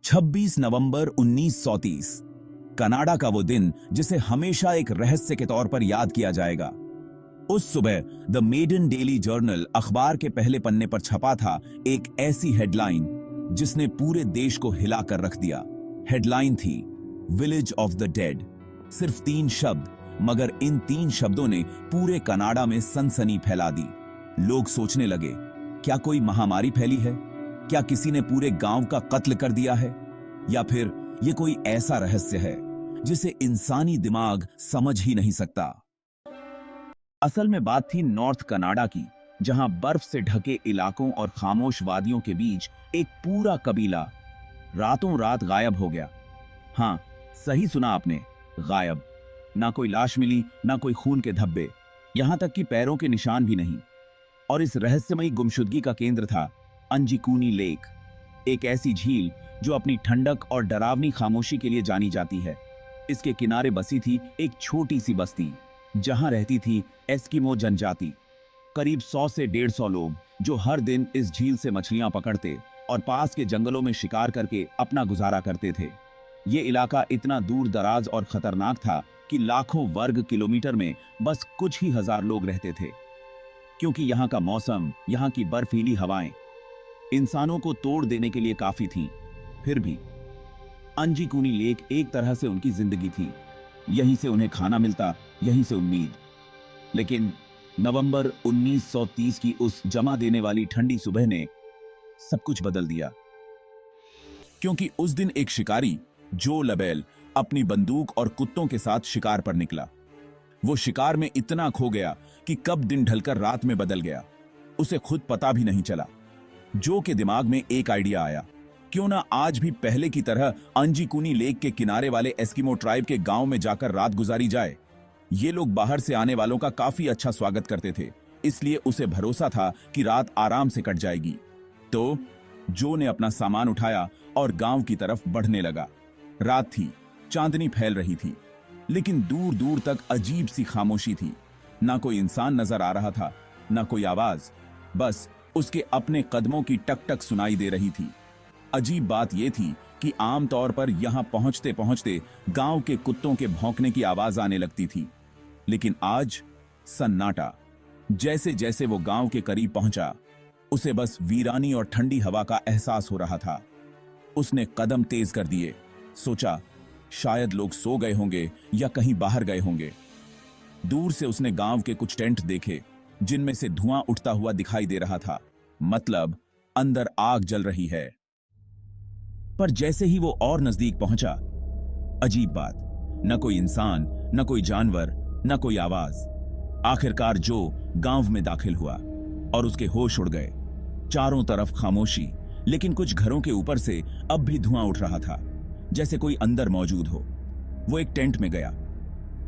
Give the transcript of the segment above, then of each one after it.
26 नवंबर 1930 Canada का वो दिन जिसे हमेशा एक रहस्य के तौर पर याद किया जाएगा। उस सुबह द मेडन डेली जर्नल अखबार के पहले पन्ने पर छपा था एक ऐसी हेडलाइन जिसने पूरे देश को हिलाकर रख दिया। हेडलाइन थी विलेज ऑफ द डेड। सिर्फ 3 शब्द, मगर इन 3 शब्दों ने पूरे कनाडा में सनसनी फैला दी। लोग सोचने लगे, क्या कोई महामारी फैली है? क्या किसी ने पूरे गांव का कत्ल कर दिया है? या फिर यह कोई ऐसा रहस्य है जिसे इंसानी दिमाग समझ ही नहीं सकता? असल में बात थी नॉर्थ कनाडा की, जहां बर्फ से ढके इलाकों और खामोश वादियों के बीच एक पूरा कबीला रातों रात गायब हो गया। हां, सही सुना आपने, गायब। ना कोई लाश मिली, ना कोई खून के धब्बे, यहां तक कि पैरों के निशान भी नहीं। और इस रहस्यमयी गुमशुदगी का केंद्र था अंजिकुनी लेक, एक ऐसी झील जो अपनी ठंडक और डरावनी खामोशी के लिए जानी जाती है। इसके किनारे बसी थी एक छोटी सी बस्ती, जहां रहती थी एस्किमो जनजाति। करीब 100 से 150 लोग जो हर दिन इस झील से मछलियां पकड़ते और पास के जंगलों में शिकार करके अपना गुजारा करते थे। ये इलाका इतना दूर दराज और खतरनाक था कि लाखों वर्ग किलोमीटर में बस कुछ ही हजार लोग रहते थे, क्योंकि यहाँ का मौसम, यहाँ की बर्फीली हवाएं इंसानों को तोड़ देने के लिए काफी थीं। फिर भी अंजिकुनी लेक एक तरह से उनकी जिंदगी थी। यहीं से उन्हें खाना मिलता, यहीं से उम्मीद। लेकिन नवंबर 1930 की उस जमा देने वाली ठंडी सुबह ने सब कुछ बदल दिया, क्योंकि उस दिन एक शिकारी जो लबेल अपनी बंदूक और कुत्तों के साथ शिकार पर निकला। वो शिकार में इतना खो गया कि कब दिन ढलकर रात में बदल गया, उसे खुद पता भी नहीं चला। जो के दिमाग में एक आइडिया आया, क्यों ना आज भी पहले की तरह अंजिकुनी लेक के किनारे वाले एस्किमो ट्राइब के गांव में जाकर रात गुजारी जाए। ये लोग बाहर से आने वालों का काफी अच्छा स्वागत करते थे, इसलिए उसे भरोसा था कि रात आराम से कट जाएगी। तो जो ने अपना सामान उठाया और गांव की तरफ बढ़ने लगा। रात थी, चांदनी फैल रही थी, लेकिन दूर दूर तक अजीब सी खामोशी थी। ना कोई इंसान नजर आ रहा था, ना कोई आवाज, बस उसके अपने कदमों की टक टक सुनाई दे रही थी। अजीब बात यह थी कि आमतौर पर यहां पहुंचते पहुंचते गांव के कुत्तों के भौंकने की आवाज आने लगती थी, लेकिन आज सन्नाटा। जैसे जैसे वो गांव के करीब पहुंचा, उसे बस वीरानी और ठंडी हवा का एहसास हो रहा था। उसने कदम तेज कर दिए, सोचा शायद लोग सो गए होंगे या कहीं बाहर गए होंगे। दूर से उसने गांव के कुछ टेंट देखे, जिनमें से धुआं उठता हुआ दिखाई दे रहा था, मतलब अंदर आग जल रही है। पर जैसे ही वो और नजदीक पहुंचा, अजीब बात, न कोई इंसान, न कोई जानवर, न कोई आवाज। आखिरकार जो गांव में दाखिल हुआ और उसके होश उड़ गए। चारों तरफ खामोशी, लेकिन कुछ घरों के ऊपर से अब भी धुआं उठ रहा था, जैसे कोई अंदर मौजूद हो। वो एक टेंट में गया,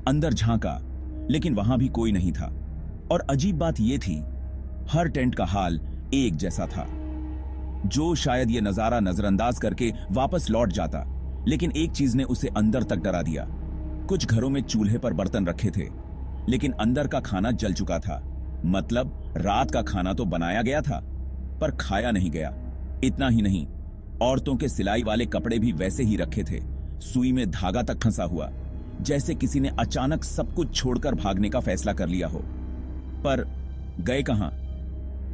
अंदर झांका, लेकिन वहां भी कोई नहीं था। और अजीब बात यह थी, हर टेंट का हाल एक जैसा था। जो शायद यह नजारा नजरअंदाज करके वापस लौट जाता, लेकिन एक चीज ने उसे अंदर तक डरा दिया। कुछ घरों में चूल्हे पर बर्तन रखे थे, लेकिन अंदर का खाना जल चुका था। मतलब रात का खाना तो बनाया गया था, पर खाया नहीं गया। इतना ही नहीं, औरतों के सिलाई वाले कपड़े भी वैसे ही रखे थे, सुई में धागा तक फंसा हुआ, जैसे किसी ने अचानक सब कुछ छोड़कर भागने का फैसला कर लिया हो। पर गए कहां?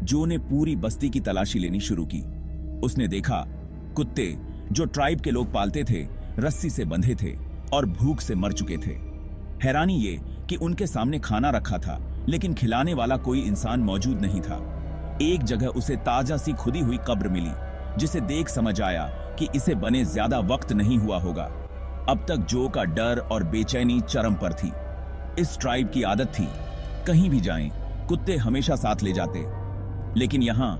जो ने पूरी बस्ती की तलाशी लेनी शुरू की। उसने देखा कुत्ते जो ट्राइब के लोग पालते थे, रस्सी से बंधे थे और भूख से मर चुके थे। हैरानी ये कि उनके सामने खाना रखा था, लेकिन खिलाने वाला कोई इंसान मौजूद नहीं था। एक जगह उसे ताजा सी खुदी हुई कब्र मिली, जिसे देख समझ आया कि इसे बने ज्यादा वक्त नहीं हुआ होगा। अब तक जो का डर और बेचैनी चरम पर थी। इस ट्राइब की आदत थी, कहीं भी जाएं, कुत्ते हमेशा साथ ले जाते। लेकिन यहां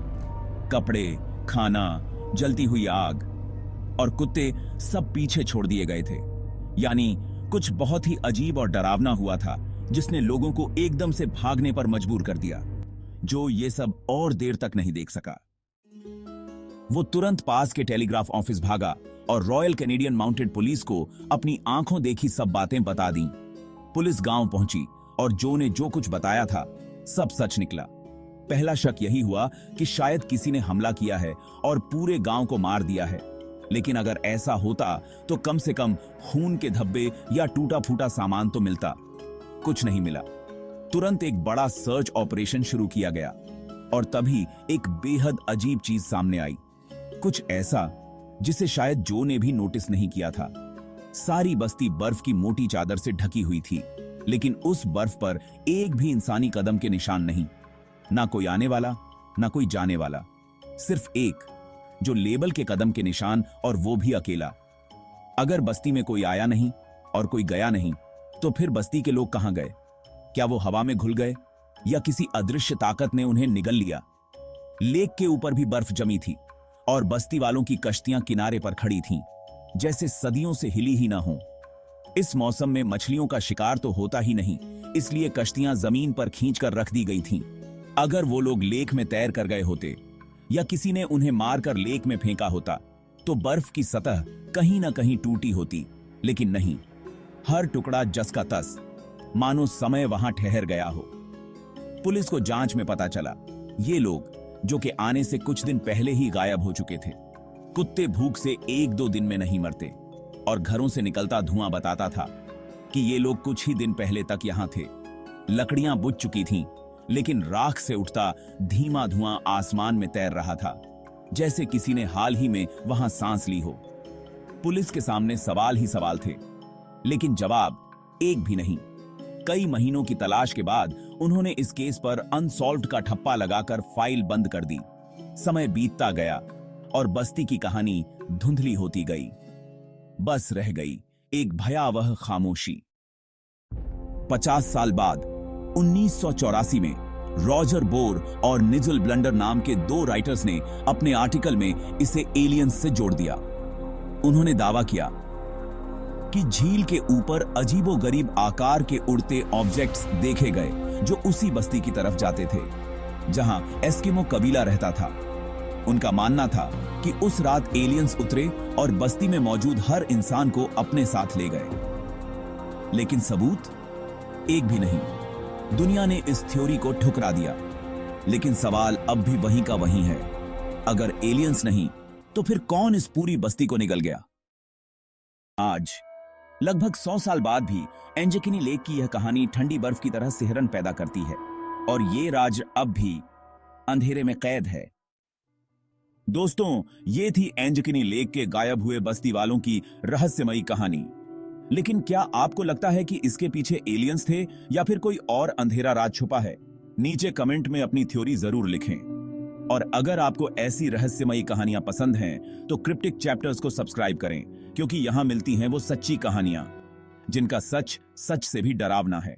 कपड़े, खाना, जलती हुई आग और कुत्ते सब पीछे छोड़ दिए गए थे। यानी कुछ बहुत ही अजीब और डरावना हुआ था, जिसने लोगों को एकदम से भागने पर मजबूर कर दिया। जो ये सब और देर तक नहीं देख सका। वो तुरंत पास के टेलीग्राफ ऑफिस भागा और रॉयल कैनेडियन माउंटेड पुलिस को अपनी आंखों देखी सब बातें बता दी। पुलिस गांव पहुंची और जो ने जो कुछ बताया था सब सच निकला। पहला शक यही हुआ कि शायद किसी ने हमला किया है और पूरे गांव को मार दिया है, लेकिन अगर ऐसा होता तो कम से कम खून के धब्बे या टूटा फूटा सामान तो मिलता। कुछ नहीं मिला। तुरंत एक बड़ा सर्च ऑपरेशन शुरू किया गया और तभी एक बेहद अजीब चीज सामने आई, कुछ ऐसा जिसे शायद जो ने भी नोटिस नहीं किया था। सारी बस्ती बर्फ की मोटी चादर से ढकी हुई थी, लेकिन उस बर्फ पर एक भी इंसानी कदम के निशान नहीं। ना कोई आने वाला, ना कोई जाने वाला, सिर्फ एक जो लेबल के कदम के निशान, और वो भी अकेला। अगर बस्ती में कोई आया नहीं और कोई गया नहीं, तो फिर बस्ती के लोग कहां गए? क्या वो हवा में घुल गए या किसी अदृश्य ताकत ने उन्हें निगल लिया? लेक के ऊपर भी बर्फ जमी थी और बस्ती वालों की कश्तियां किनारे पर खड़ी थीं, जैसे सदियों से हिली ही ना हो। इस मौसम में मछलियों का शिकार तो होता ही नहीं, इसलिए कश्तियां जमीन पर खींचकर रख दी गई थीं। अगर वो लोग लेक में तैर कर गए होते या किसी ने उन्हें मारकर लेक में फेंका होता, तो बर्फ की सतह कहीं ना कहीं टूटी होती, लेकिन नहीं। हर टुकड़ा जस का तस, मानो समय वहां ठहर गया हो। पुलिस को जांच में पता चला, ये लोग जो कि आने से कुछ दिन पहले ही गायब हो चुके थे। कुत्ते भूख से 1-2 दिन में नहीं मरते, और घरों से निकलता धुआं बताता था कि ये लोग कुछ ही दिन पहले तक यहां थे। लकड़ियां बुझ चुकी थीं, लेकिन राख से उठता धीमा धुआं आसमान में तैर रहा था, जैसे किसी ने हाल ही में वहां सांस ली हो। पुलिस के सामने सवाल ही सवाल थे, लेकिन जवाब एक भी नहीं। कई महीनों की तलाश के बाद उन्होंने इस केस पर अनसॉल्व्ड का ठप्पा लगाकर फाइल बंद कर दी। समय बीतता गया और बस्ती की कहानी धुंधली होती गई। बस रह गई एक भयावह खामोशी। 50 साल बाद 1984 में रॉजर बोर और निजल ब्लंडर नाम के 2 राइटर्स ने अपने आर्टिकल में इसे एलियंस से जोड़ दिया। उन्होंने दावा किया कि झील के ऊपर अजीबोगरीब आकार के उड़ते ऑब्जेक्ट्स देखे गए, जो उसी बस्ती की तरफ जाते थे जहां एस्किमो कबीला रहता था। उनका मानना था कि उस रात एलियंस उतरे और बस्ती में मौजूद हर इंसान को अपने साथ ले गए। लेकिन सबूत एक भी नहीं। दुनिया ने इस थ्योरी को ठुकरा दिया। लेकिन सवाल अब भी वहीं का वहीं है। अगर एलियंस नहीं, तो फिर कौन इस पूरी बस्ती को निगल गया? आज लगभग 100 साल बाद भी एंजेकिनी लेक की यह कहानी ठंडी बर्फ की तरह सिहरन पैदा करती है, और ये राज अब भी अंधेरे में कैद है। दोस्तों, ये थी एंजेकिनी लेक के गायब हुए बस्ती वालों की रहस्यमयी कहानी। लेकिन क्या आपको लगता है कि इसके पीछे एलियंस थे या फिर कोई और अंधेरा राज छुपा है? नीचे कमेंट में अपनी थ्योरी जरूर लिखें। और अगर आपको ऐसी रहस्यमयी कहानियां पसंद हैं, तो क्रिप्टिक चैप्टर्स को सब्सक्राइब करें, क्योंकि यहां मिलती हैं वो सच्ची कहानियां जिनका सच सच से भी डरावना है।